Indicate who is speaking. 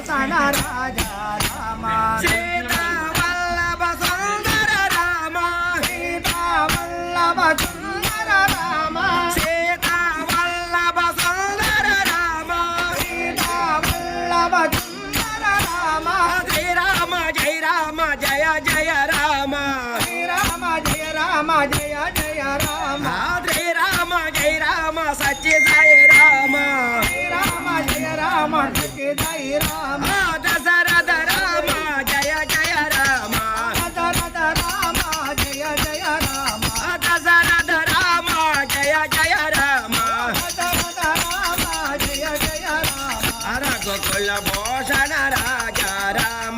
Speaker 1: భూషణ రాజా రామ
Speaker 2: సీతా వల్లభ సుందర రామ
Speaker 1: సీతా వల్లభ సుందర రామ
Speaker 2: సీతా వల్లభ సుందర రామ
Speaker 1: సీతా వల్లభ సుందర రామ
Speaker 2: శ్రీరామ జయ రామ జయ జయ రామ
Speaker 1: శ్రీరామ జయ రామ జయ జయ రామ
Speaker 2: శ్రీరామ జయ రామ సత్య జయ రామ
Speaker 1: శ్రీరామ జయ రామ సత్య జయ రామ
Speaker 2: దశరథ రామ జయ జయ రామ
Speaker 1: దశరథ రామ జయ జయ రామ
Speaker 2: దశరథ రామ జయ జయ రామ
Speaker 1: దశరథ రామ జయ జయ రామ
Speaker 2: రఘుకుల భూషణ రాజా రామ